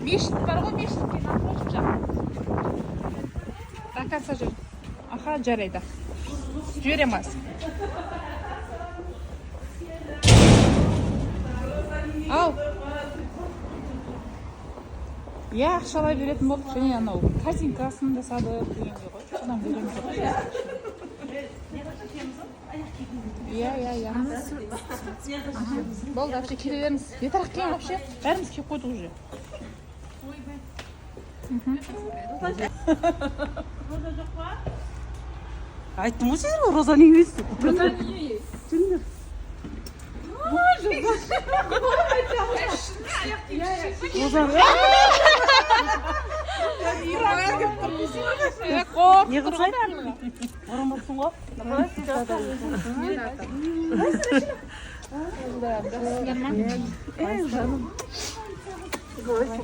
Мешіт бар ғой, мешітке напротив жақ. До конца жүр. Аха, жарайды. Жібереміз. Ау. Я ақшалай беретін болып, және анау казинкасын да сады дегенде ғой. Содан береміз. Иә. Болды, вообще келе беріңіз. Бетарақ келin вообще. Бәріміз келіп қойдық уже. Айттым ғой сіздер, Роза не емес? Роза не есть? Жүріңдер. Не қылып айтты? Орамалсың ғой?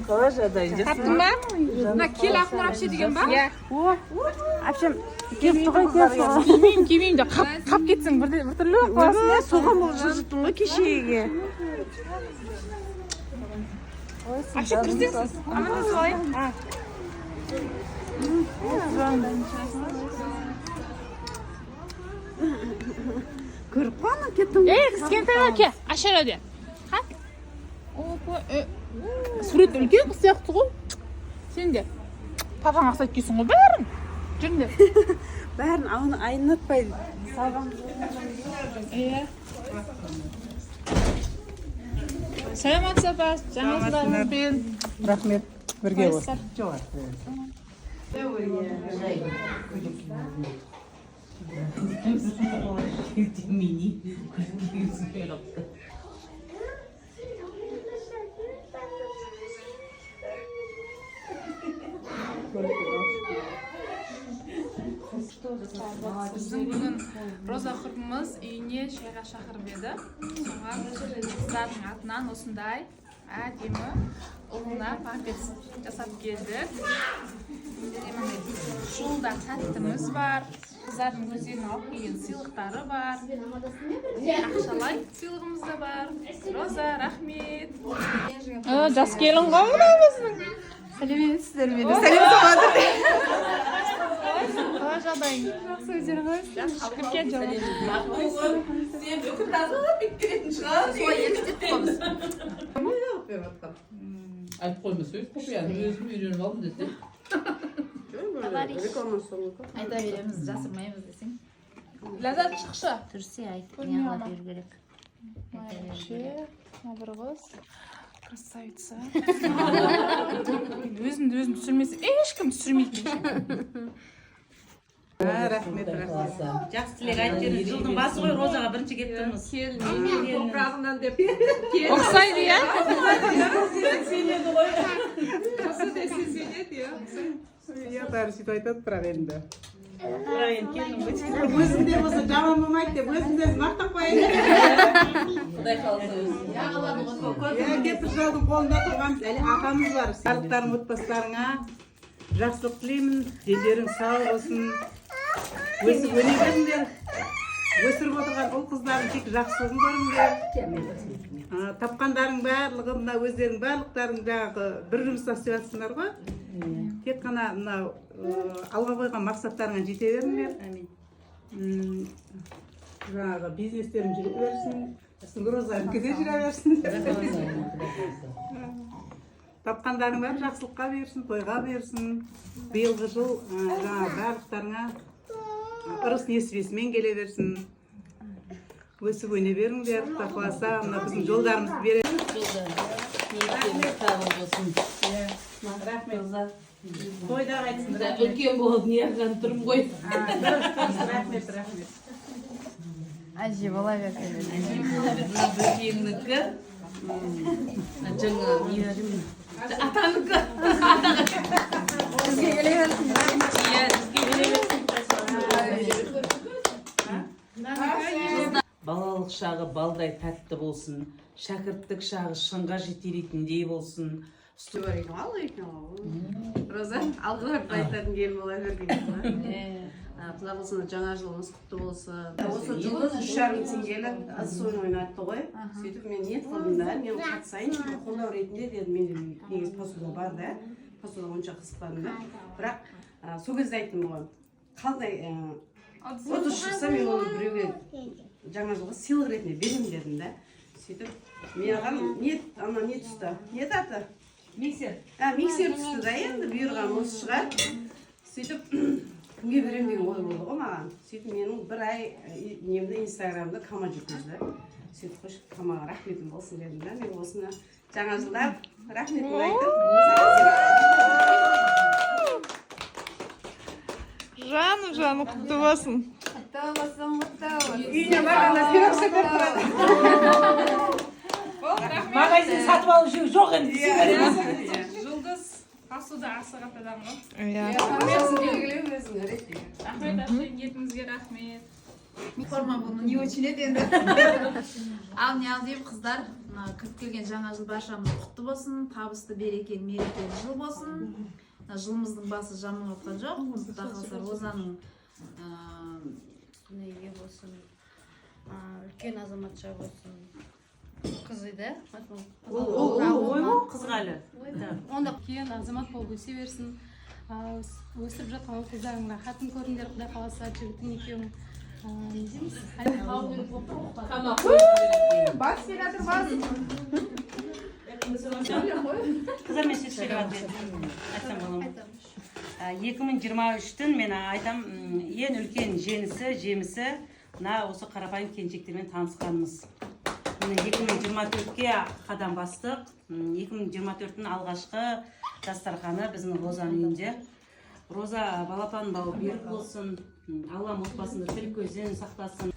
Қалай жағдайың жасың? Таптың ба? Мына кел ақнұр әпше деген ба? Иә. Әпшем, келіп тұғай, Келмеймін де қап кетсің бір түрлі қыласың. соған бұл жылжыттың ғой кешеге. Әпше кірсеңсіз. Амандасып алайын. Көріп қана кеттің. Кішкентай ма ке? Ашар өде. Сурет үлкен қыз сияқты ғой. Сен де папаң ақсайт келсің ғой бәрін. Жүріңдер. Бәрін айнытпай салған. Саламатсыз апа, жаңа жылдарыңызбен. Рахмет, бірге болсын. Біздің бүгін Роза құрбымыз үйіне шайға шақырып еді. Соған қыздардың атынан осындай әдемі ұлына памперс жасап келдік. Жолда сәттіміз бар. Қыздардың өздерінің алып келген сыйлықтары бар. Ақшалай сыйлығымыз да бар. Роза, рахмет. Жас келін ғой мына біздің. Сәлеметсіздер мені. Сәлем соғады. Қалай жағдайың? Жақсы өздеріңіз. Шүкір ке жауап. Сен бүкіл тазалап беккеретін шығар. Солай елістеп тұрамыз. Айтып қойма сөз құпияны өзім үйреніп алдым десе. Айта береміз, жасырмаймыз десең. Ләззат шықшы. Түрсе айтып неғылап беру керек. Бір қыз. Красавица. Өзімді өзім түсірмесе, ешкім түсірмейді. Рахмет. Жақсы тілек айтып беріңіз. Жылдың басы ғой, Розаға бірінші келіп тұрмыз. Топырағынан деп. Ұқсайды, иә? Сенеді ғой. Осы десе сенеді, иә? Иә, бәрі сөйтіп айтады, бірақ енді. Бірақ енді келдім ғой. Өзімде болса жаман болмайды деп, өзімде мақтап қояйын. Құдай қаласа өзі. Иә, кемпір шалдың қолында тұрған әлі атамыз бар. Барлықтарың отбасыларыңа жақсылық тілеймін. Дендерің сау болсын. Өсіп өне беріңдер. Өсіріп отырған ұл қыздардың тек жақсылығын көріңдер. Тапқандарың барлығы, мына өздерің барлықтарың жаңағы бір жұмыста істеп жатсыңдар ғой. Тек қана мынау алға қойған мақсаттарыңа жете беріңдер. Жаңағы бизнестерің жүре берсін. Розаның көзе жүре берсін. Тапқандарың бәрі жақсылыққа берсін, тойға берсін. Биылғы жыл жаңағы барлықтарыңа ырыс несібесімен келе берсін. Өсіп өне беріңдер, тақыласа, мына біздің жолдарымызды береді. Рахмет. Тойда қайтсын. Үлкен болып неғылған тұрым ғой. Рахмет. Әже бола берсін. Мына бөбегіңнікі. Жаңа нелерім. Атаныкі. Бізге келе берсін. Балалық шағы балдай тәтті болсын, шәкірттік шағы шыңға жетелейтіндей болсын, Üstü var ekan, al ekan. Roza, algılar baytların gel bola bergen. Құда болсын, жаңа жылыңыз құтты болсын. Осы жылы 3,5 теңгелі ас ойын ойнатты ғой. Сөйтіп мен ниет қылдым да, мен қатысайын, қолдау ретінде дедім, менде негізі посуда бар да, посуда онша қызықпадым да. Бірақ сол кезде айттым оған, қалдай отыз шықса мен оны біреуге жаңа жылға сыйлық ретінде беремін дедім да. Сөйтіп мен ағам не түсті? Не аты? Миксер. Миксер түсті да енді бұйырған осы шығар. Сөйтіп кімге берем деген ой болды ғой маған. Сөйтіп менің бір ай немді инстаграмда Кама жүргізді. Сөйтіп қош Камаға рахметім болсын дедім да. Мен осыны жаңа жылда рахметімді айтып. Жану құтты болсын. Үйіне барғанда пирожка көріп тұрады. Магазин сатып алып жүр жоқ енді. Жұлдыз посуда асыға тадан ғой. Өзің белгілеу өзің реттеген. Рахмет ашын етіңізге рахмет. Форма бұны не очень еді енді. Ал не ал деймін қыздар, кіріп келген жаңа жыл баршамыз құтты болсын, табысты берекелі мерекелі жыл болсын. Жылымыздың басы жаман отқан жоқ. Құда қалса Розаның неге болсын, үлкен азаматша болсын. Қыз еді. Ой ма қызғалы. Онда Кен азамат болып өсе берсін. Өсіп жатқан қыздарыңа хатын көріңдер, құда қаласа жігітің екеуің не дейміз? Бас бератыр бас. Қыздар мен сөз сөйлеп айтсам бола ма? 2023-тің мен айтам ең үлкен жемісі мына осы қарапайым келіншектермен танысқанымыз. 2024-ке қадам бастық. 2024-тің алғашқы дастарханы біздің Розаның үйінде. Роза балапан бауы берік болсын. Аллам отбасында тіл көзден сақтасын.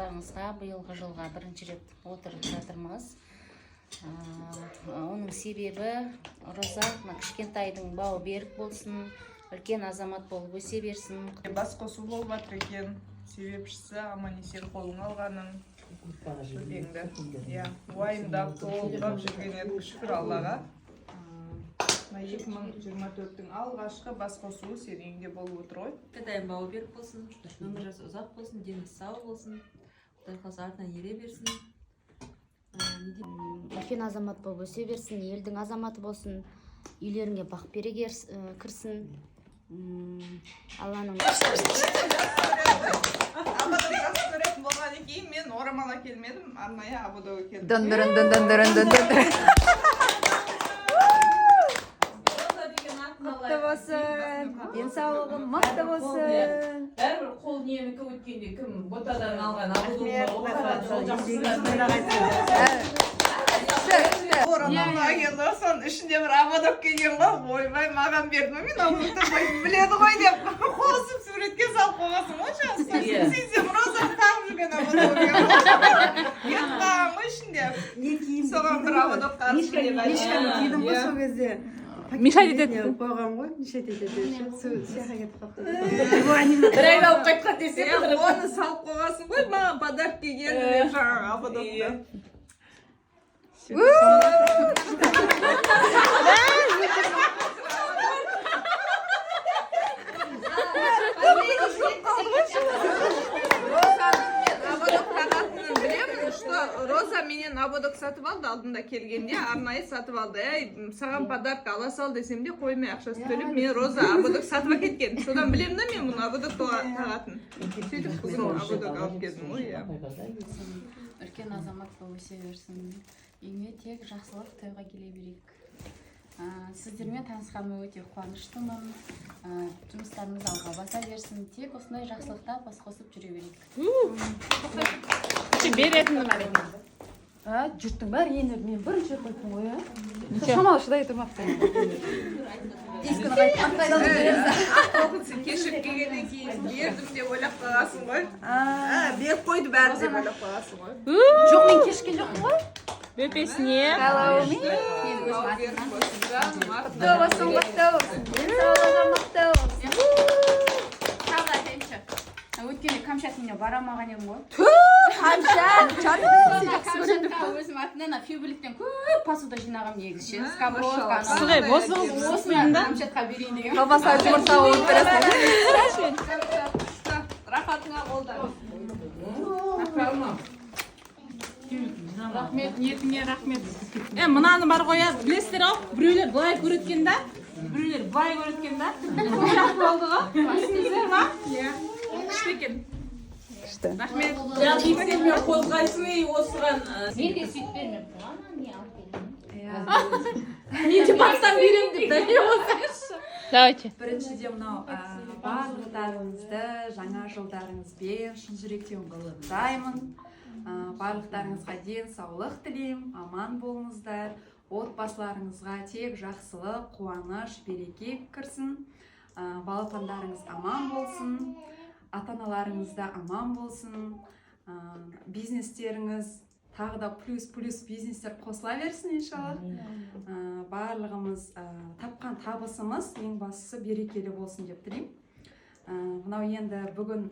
Биылғы жылға бірінші рет отырып жатырмыз. Оның себебі Роза кішкентайдың бауы берік болсын, үлкен азамат болып өсе берсін. Бас қосу болып жатыр екен. Себепшісі аман-есен қолың алғаның. Шөлдеңді. Уайымдап, толғап жүрген едік, шүкір Аллаға. 2024-тің алғашқы бас қосуы сенің үйіңде болып отыр ғой. Қытайым бауы берік болсын, өмір жасы ұзақ болсын, дені сау болсын. Құдай қаласа артынан ере берсін. Үлкен азамат болып өсе берсін, елдің азаматы болсын, үйлеріңе бақ береке кірсін. Алланың Абадық жақсы көретін болғаннан кейін мен орамал әкелмедім, арнайы абадық келдім. Мықты болсын, денсаулығың мықты болсын. Әрбір қол ненікі өткенде кім ботадан алған Орамалға келді, соның ішінде бір абадық келген ғой, ойбай маған берді, мен абадық біледі ғой деп қосып суретке салып қоғасын ғой жақсы. Сөйтсем Роза тағып жүрген абадық етқаған ғой ішінде. Соған бір абадық қаршы деп айтты. Мешать етеді. қойған ғой, мешать етеді. Сыйға кетіп қапты. бір айда алып қайтқан десе Оны салып қоғасын ғой, маған подарок келген жаңағы абадоқты. Роза менен абадок сатып алды, алдында келгенде арнайы сатып алды. Саған подарок ала сал десем де қоймай ақшасы төлеп, мен Роза абадок сатып әкеткен. Содан білем да мен мұны абадок тағатын. Сөйтіп қызым абадок алып келдім ғой. Үлкен азамат болып өсе берсін. Үйіңе тек жақсылық тойға келе берейік. Сіздермен танысқаныма өте қуаныштымын. Жұмыстарыңыз алға баса берсін. Тек осындай жақсылықта бас қосып жүре берейік. Беретінім әрине. Жұрттың бәрі еніп, мен бірінші қойдым ғой, шамалы шыдай тұрмақты. ескіні қайтып мақтайдан береміз. Тоғысы кешіп келгеннен кейін бердім деп ойлап қаласың ғой. Беріп қойды бәрі деп ойлап қаласың ғой. Жоқ, мен кешкен жоқпын ғой. Бөпесіне. Құтты болсын, құтты болсын. Денсаулығы мықты болсын. Өткенде Камчат менен бара алмаған едім ғой. Кәмшатқа өзім атынан фибуликтен көп посуда жинағам негізі. Сковородка. Сығай, осыны Кәмшатқа берейін деген. Колбаса жұмыртқа болып бересің. Рахатыңа қолдар. Рахмет, ниетіңе рахмет. Мынаны бар қоя, білесіздер ау, біреулер былай көреткен да, біреулер былай көреткен да. Жақсы болды ғой? Білесіздер ма? Иә. Күшті екен. Рахмет. Мен қозғайсын осыған. Мен де сөйтіп бермеп тұрған, не алып келдім. Мен де барсам берем деп дәме болсайшы. Давайте. Біріншіден мынау барлықтарыңызды жаңа жылдарыңызбен шын жүректен құттықтаймын. Барлықтарыңызға денсаулық тілеймін, аман болыңыздар. Отбасыларыңызға тек жақсылық, қуаныш, береке кірсін. Балапандарыңыз аман болсын, ата-аналарыңыз да аман болсын. Бизнестеріңіз тағы да плюс бизнестер қосыла берсін иншалла. Барлығымыз тапқан табысымыз ең бастысы берекелі болсын деп тілеймін. Мынау енді бүгін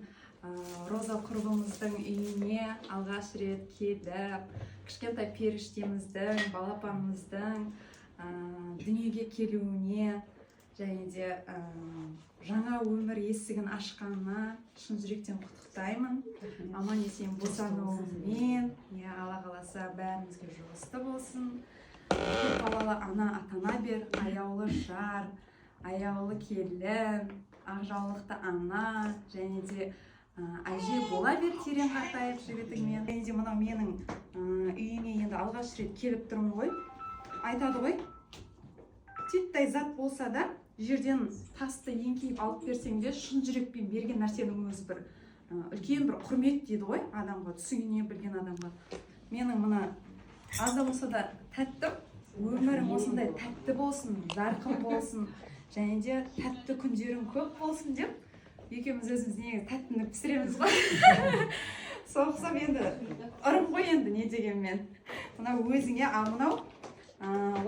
Роза құрбымыздың үйіне алғаш рет келіп, кішкентай періштеміздің, балапанымыздың дүниеге келуіне және де жаңа өмір есігін ашқанына шын жүректен құттықтаймын. Аман есен босануымен, Алла қаласа бәрімізге жұғысты болсын. Көп балалы ана атана бер, аяулы жар, аяулы келін, ақжаулықты ана және де әже бола бер, терең қартайып жігітіңмен. Және де мынау менің үйіне енді алғаш рет келіп тұрмын ғой. Айтады ғой, титтей зат болса да, жерден тасты еңкейіп алып берсең де, шын жүрекпен берген нәрсенің өзі бір үлкен бір құрмет дейді ғой адамға, түсіне білген адамға. Менің мына аз да болса да тәттім, өмірім осындай тәтті болсын, жарқын болсын, және де тәтті күндерің көп болсын деп, екеуміз өзіміз негізі тәттіні пісіреміз ғой. Соқсам енді ырым ғой енді не дегенмен. Мынау өзіңе, мынау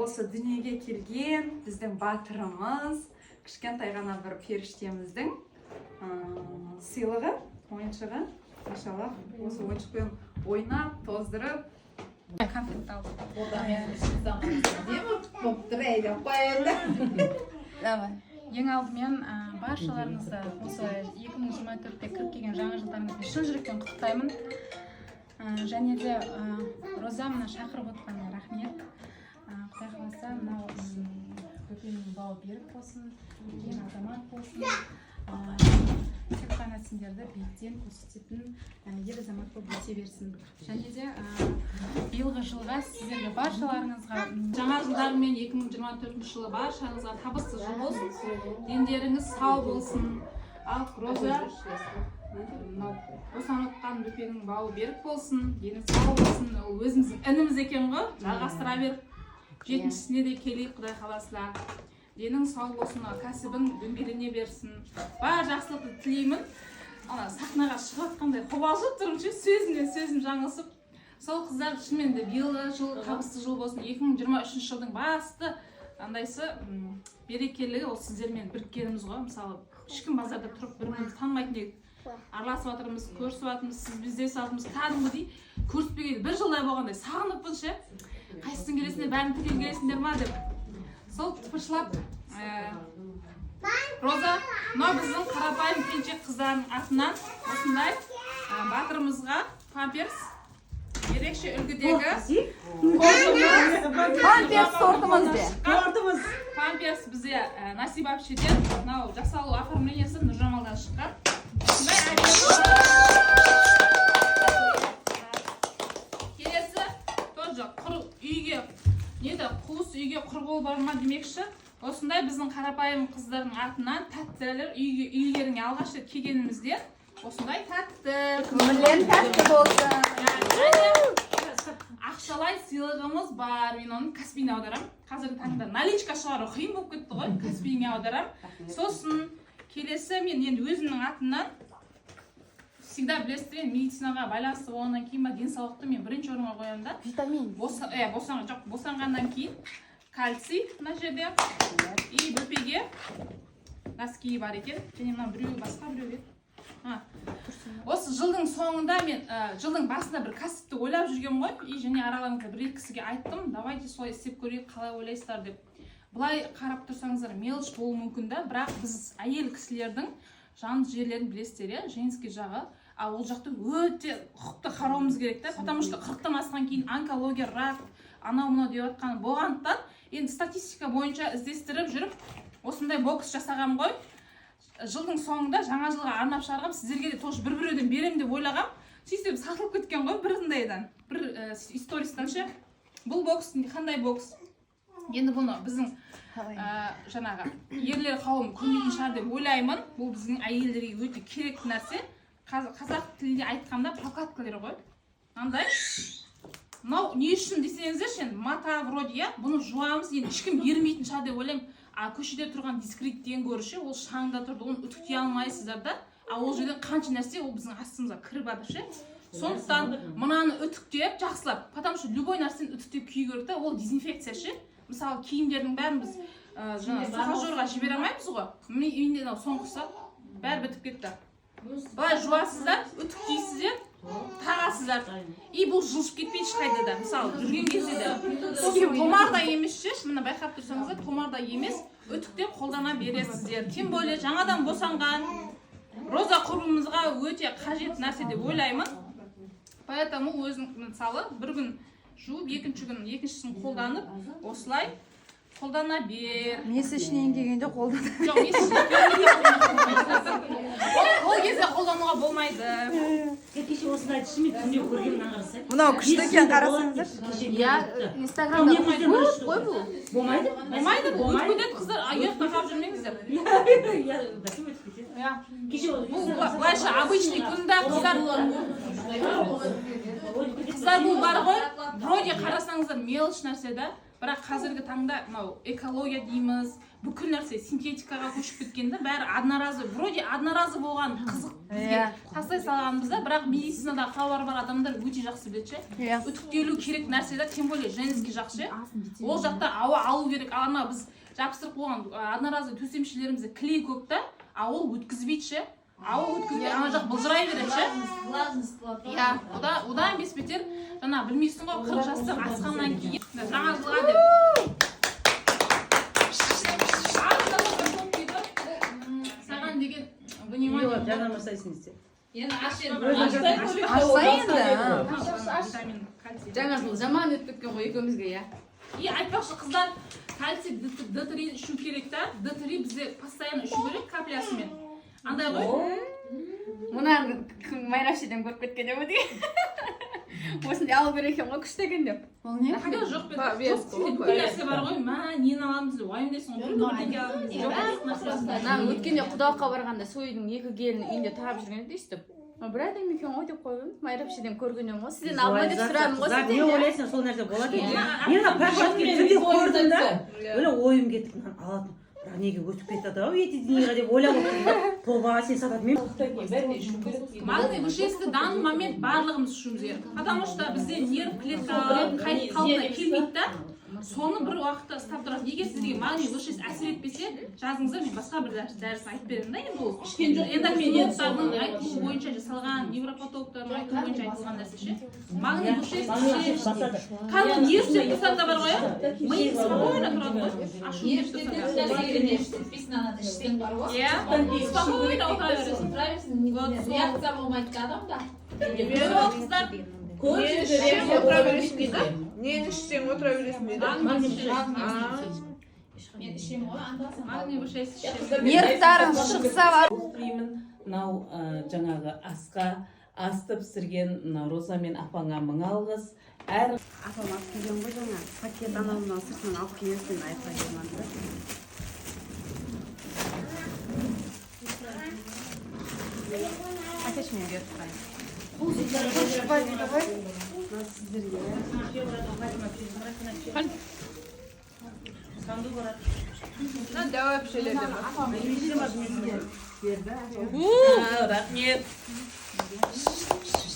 осы дүниеге келген біздің батырымыз, кішкентай ғана бір періштеміздің сыйлығы, ойыншығы. Иншалла осы ойыншықпен ойнап, тоздырып, конфет алып. Давай. Ең алдымен баршаларыңызды осы 2024-те кіріп келген жаңа жылдарыңызды шын жүректен құттықтаймын. Және де Роза мына шақырып отқанына рахмет. Құдай қаласа мынау көкемнің бауы берік болсын, үлкен азамат болсын. Тек қана сендерді биіктен көрсететін ер азамат болып өсе берсін. Және де биылғы жылға сіздерге баршаларыңызға Жаңа жылдарымен 2024 жылы баршаңызға табысты жыл болсын. Дендеріңіз сау болсын. Ал Роза босанып бөпенің бауы берік болсын, дені сау болсын. Ол өзіміздің ініміз екен ғой, жалғастыра бер. Жетіншісіне де келейік, Құдай қаласа. Денің сау болсын, кәсібің дөңгелене берсін. Бар жақсылықты тілеймін. Сахнаға шығып атқандай қобалжып тұрмын, сөзім жаңылысып. Сол қыздар шынымен де биылғы жыл табысты жыл болсын. 2023 жылдың басты андайсы берекелігі ол сіздермен біріккеніміз ғой. Мысалы, ешкім базарда тұрып бір-бірімізді танымайтын едік. Араласып жатырмыз, көрісіп жатырмыз, сіз бізде сатымыз кәдімгідей көріспегенде бір жылдай болғандай сағыныппын ше. Қайсысын келесіңдер, бәрін тіркел келесіңдер ма деп. Сол тыпыршылап Роза, мынау біздің қарапайым пеншек қыздарының атынан осындай батырымызға памперс ерекше үлгідегі Памперс сортымыз бе? Памперс бізде Насиба әпшеден мынау жасалу оформлениесі Нұржамалдан шыққан. Келесі тоже үйге қуыс үйге құрғыл барма демекші. Осындай біздің қарапайым қыздардың атынан тәттілер үйлеріңе алғаш рет келгенімізде осындай тәтті Көңілден тәтті болсын. ақшалай сыйлығымыз бар. Мен оның Каспийіне аударам. Қазіргі таңда наличка шығару қиын болып кетті ғой. Каспийіне аударам. Сосын келесі мен енді өзімнің атымнан всегда білесіздер, медицинаға байланысты болғаннан кейін денсаулықты мен бірінші орынға қоямын да. Витамин. Босанғаннан кейін кальций мына жерде. И бөпеге носки бар екен. Және мына біреуі басқа біреуге. Осы жылдың соңында мен жылдың басында бір кәсіпті ойлап жүрген ғой. И және араларыңызда бір екі кісіге айттым, давайте солай істеп көрейік, қалай ойлайсыздар деп. Былай қарап тұрсаңыздар мелочь болуы мүмкін да, бірақ біз әйел кісілердің жанды жерлерін білесіздер, иә, женский жағы. А ол жақты өте құқықты қарауымыз керек та, потому что 40-тан асқан кейін онкология, рак, анау мынау деп жатқан болғандықтан, енді статистика бойынша іздестіріп жүріп, осындай бокс жасаған ғой. Жылдың соңында жаңа жылға арнап шығарғам, сіздерге де тоже бір-біреуден берем деп ойлағам. Сөйтіп сатылып кеткен ғой біріндайдан. Бір истористан ше. Бұл бокс қандай бокс? Енді бұны біздің жаңағы ерлер қауым көметін шығар деп ойлаймын. Бұл біздің әйелдерге өте керек нәрсе. Қазақ тілінде айтқанда прокаткалар ғой. Андай. Мынау не үшін десеңіздер ше, мата вроде, бұны жуамыз, енді ешкім бермейтін шығар деп ойлаймын. А көшеде тұрған дискриттен көрші, ол шаңда тұрды, оны үтіктей алмайсыздар да. А ол жерден қанша нәрсе ол біздің астымызға кіріп жатыр ше. Сондықтан мынаны үтіктеп, жақсылап, потому что любой нәрсені үтіктеп кию керек та, ол дезинфекция ше. Мысалы, киімдердің бәрін біз сухожорға жібере алмаймыз ғой. Міне үйінде соңғысы бәрі бітіп кетті. Былай жуасыздар, үтіктейсіздер, тағасыздар. И бұл жылжып кетпей ешқайда да. Мысалы, жүрген кезде де томарда емес ше, мына байқап тұрсаңыздар, томарда емес, үтіктеп қолдана бересіздер. Тем более жаңадан босанған роза құрбымызға өте қажет нәрсе деп ойлаймын. Поэтому өзің мысалы бір күн жуып, екінші күн екіншісін қолданып, осылай қолдана бер. Месячнен келгенде қолдана. Жоқ, месячнен. Ол кезде қолдануға болмайды. Кеше осындай айтышы мен күнде көргенін аңғарсай. Мынау күшті екен, қарасаңыздар. Иә, Инстаграмда қой бұл. Болмайды. Болмайды. Өтпеден қыздар аяқ тақап жүрмеңіздер. Бұл былайша обычный күнда қыздар бұл бар ғой, вроде қарасаңыздар мелочь нәрсе да, бірақ қазіргі таңда экология дейміз, бүкіл нәрсе синтетикаға көшіп кеткенде бәрі одноразовый, вроде одноразовый болған қызық бізге тастай салғанбызда, бірақ медицинада хабар бар адамдар өте жақсы біледі. Үтіктелу керек нәрсе да, тем более женский жақсы. Ол жақта ауа алу керек. Ана біз жабыстырып қойған одноразовый төсемшелерімізде клей көп та, а ол өткізбейді. Ауа өткізбей, ана жақ бұлжырай береді. Иә, одан бес бетер, жаңа білмейсің ғой, 40 жастық асқаннан кейін жаңа жылға деп. Саған деген внимание. Жаңа жасайсың десе. Енді Жаңа жыл жаман өтіп кеткен ғой екеумізге, иә. И айтпақшы қыздар, кальций D3 ішу керек та, D3 бізде постоянно ішу керек каплясымен. Андай ғой? Мұнан Майрашиден көріп кеткен деп өтеген. Осындай алу керек екен ғой, күшті екен деп. Ол не? Жоқ, бүкіл нәрсе бар ғой, нені аламыз деп уайымдайсың ғой. Өткенде құдалыққа барғанда сойдың екі келін үйінде тағап жүрген дейсіп. Бір адам екен ғой деп қойдым. Майрапшиден көргеннен ғой. Сізден алма деп сұрадым ғой сізден. Не ойлайсың, сол нәрсе болады екен. Мен пәшатпен түрде көрдім да, өлі ойым кетті, алатын. Бірақ неге өтіп кетеді ау еті денеға деп ойлап отырмын. Тоба, сен сататын мен. Магний вышесті данный момент барлығымыз ішуіміз керек. Потому что бізде нерв клеткалары қайтып қалпына келмейді да. Соны бір уақытта ұстап тұрасыз. Егер сізге магний вышес әсер етпесе, жазыңыздар, мен басқа бір дәріс айтып беремін да. Енді ол эндокринологтардың айтуы бойынша жасалған, невропатологтардың айтуы бойынша айтылған нәрсе ше. Магний вышес қанның нервтер тұсанда бар ғой, ми спокойно тұрады ғой. Ашу спокойно отыра бересің. Реакция болмайды адамда. Қыздар, Нені ішсең отыра бересің дейді. мен ішемін ғой, магний вышес ішемін. Нервтарың шықса бар. Мынау жаңағы асқа асты пісірген Роза мен апаңа мың алғыс. Әр Апам алып келген ғой жаңа, пакет анауынан сыртынан алып келесің айтпай келмеді. Әкешімен беріп тұрайын. Давай пішелерден. Рахмет.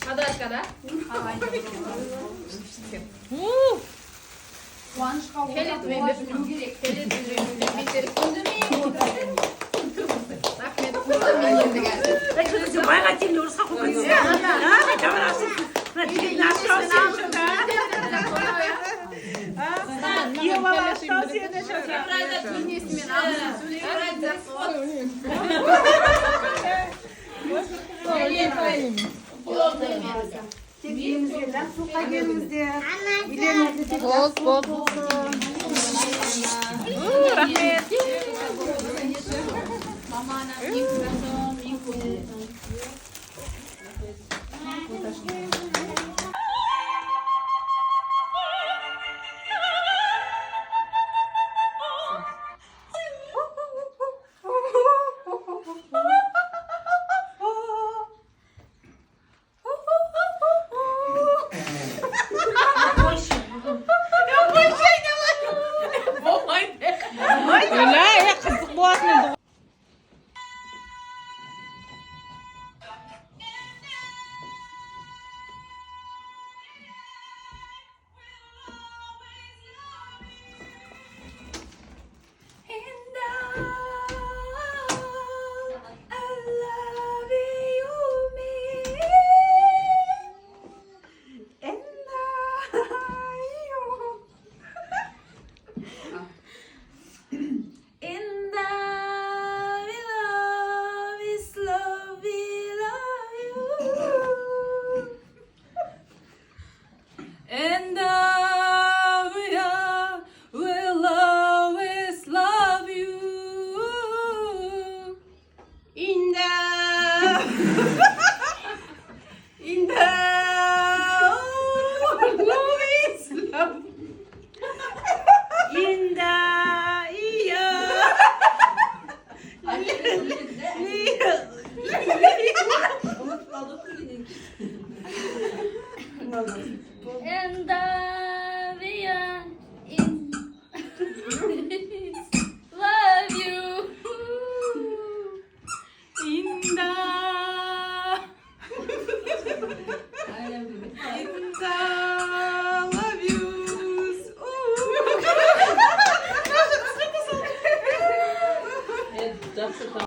Подарка, да? Қуанышқа Келетімен білу керек. Келетімен бетер күндімен отырады. Рахмет, құлда мен енді қазір. Тек еліңізге жақсылыққа келіңіздер. Үйлеріңізде тек Болды, болды. Рахмет. Öyle ya kızık boğazına. And we are in love you. Inda. Love yous. Жақсы